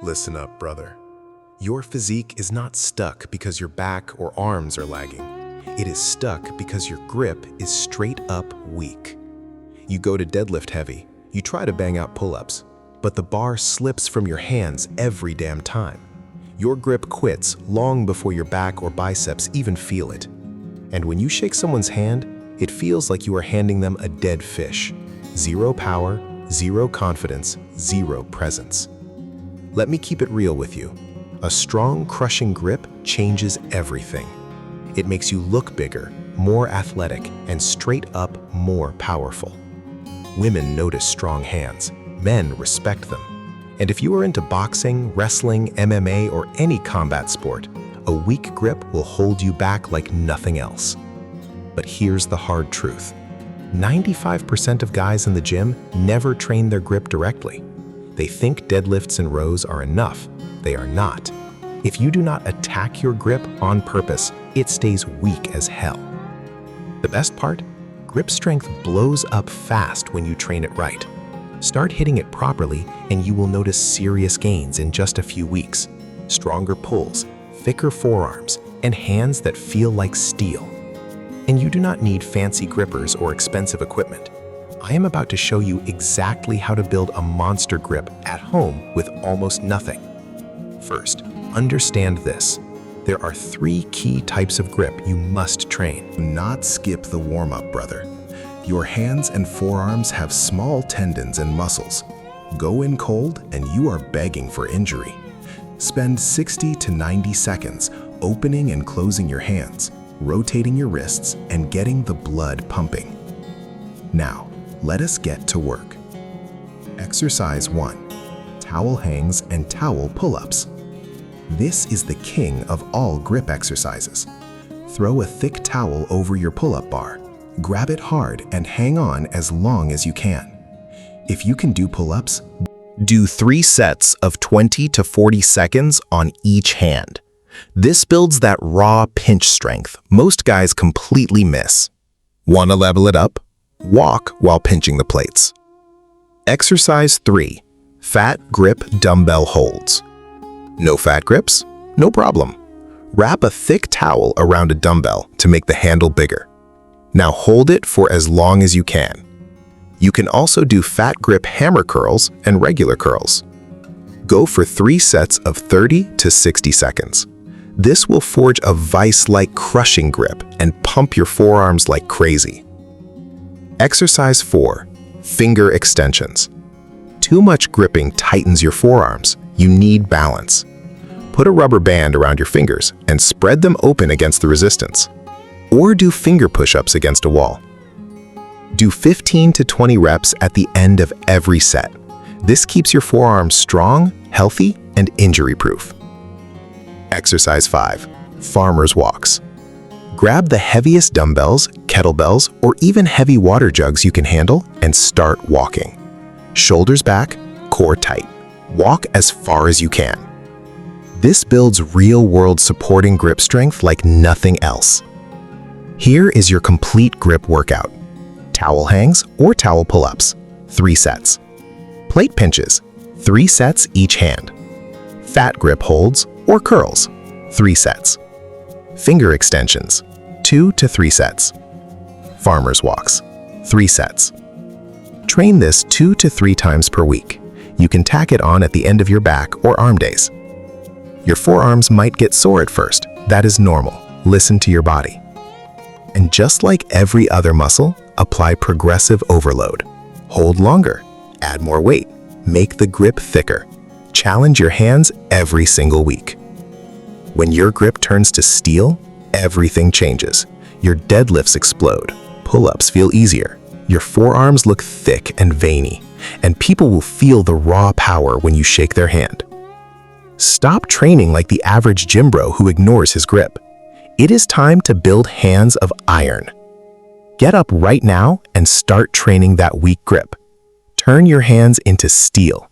Listen up, brother. Your physique is not stuck because your back or arms are lagging. It is stuck because your grip is straight up weak. You go to deadlift heavy, you try to bang out pull-ups, but the bar slips from your hands every damn time. Your grip quits long before your back or biceps even feel it. And when you shake someone's hand, it feels like you are handing them a dead fish. Zero power, zero confidence, zero presence. Let me keep it real with you. A strong, crushing grip changes everything. It makes you look bigger, more athletic, and straight up more powerful. Women notice strong hands. Men respect them. And if you are into boxing, wrestling, MMA, or any combat sport, a weak grip will hold you back like nothing else. But here's the hard truth. 95% of guys in the gym never train their grip directly. They think deadlifts and rows are enough. They are not. If you do not attack your grip on purpose, it stays weak as hell. The best part? Grip strength blows up fast when you train it right. Start hitting it properly and you will notice serious gains in just a few weeks. Stronger pulls, thicker forearms, and hands that feel like steel. And you do not need fancy grippers or expensive equipment. I am about to show you exactly how to build a monster grip at home with almost nothing. First, understand this. There are 3 key types of grip you must train. Do not skip the warm-up, brother. Your hands and forearms have small tendons and muscles. Go in cold and you are begging for injury. Spend 60 to 90 seconds opening and closing your hands, rotating your wrists, and getting the blood pumping. Now, let us get to work. Exercise 1. Towel hangs and towel pull-ups. This is the king of all grip exercises. Throw a thick towel over your pull-up bar. Grab it hard and hang on as long as you can. If you can do pull-ups, do 3 sets of 20 to 40 seconds on each hand. This builds that raw pinch strength most guys completely miss. Want to level it up? Walk while pinching the plates. Exercise 3. Fat grip dumbbell holds. No fat grips? No problem. Wrap a thick towel around a dumbbell to make the handle bigger. Now hold it for as long as you can. You can also do fat grip hammer curls and regular curls. Go for 3 sets of 30 to 60 seconds. This will forge a vice-like crushing grip and pump your forearms like crazy. Exercise 4. Finger extensions. Too much gripping tightens your forearms. You need balance. Put a rubber band around your fingers and spread them open against the resistance. Or do finger push-ups against a wall. Do 15 to 20 reps at the end of every set. This keeps your forearms strong, healthy, and injury-proof. Exercise 5. Farmer's walks. Grab the heaviest dumbbells, kettlebells, or even heavy water jugs you can handle and start walking. Shoulders back, core tight. Walk as far as you can. This builds real-world supporting grip strength like nothing else. Here is your complete grip workout. Towel hangs or towel pull-ups, 3 sets. Plate pinches, 3 sets each hand. Fat grip holds or curls, 3 sets. Finger extensions, 2 to 3 sets. Farmer's walks, 3 sets. Train this 2 to 3 times per week. You can tack it on at the end of your back or arm days. Your forearms might get sore at first. That is normal. Listen to your body. And just like every other muscle, apply progressive overload. Hold longer, add more weight, make the grip thicker. Challenge your hands every single week. When your grip turns to steel, everything changes. Your deadlifts explode, pull-ups feel easier, your forearms look thick and veiny, and people will feel the raw power when you shake their hand. Stop training like the average gym bro who ignores his grip. It is time to build hands of iron. Get up right now and start training that weak grip. Turn your hands into steel.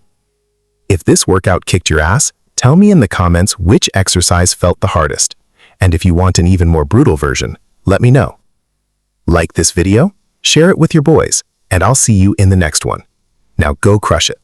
If this workout kicked your ass, tell me in the comments which exercise felt the hardest. And if you want an even more brutal version, let me know. Like this video, share it with your boys, and I'll see you in the next one. Now go crush it.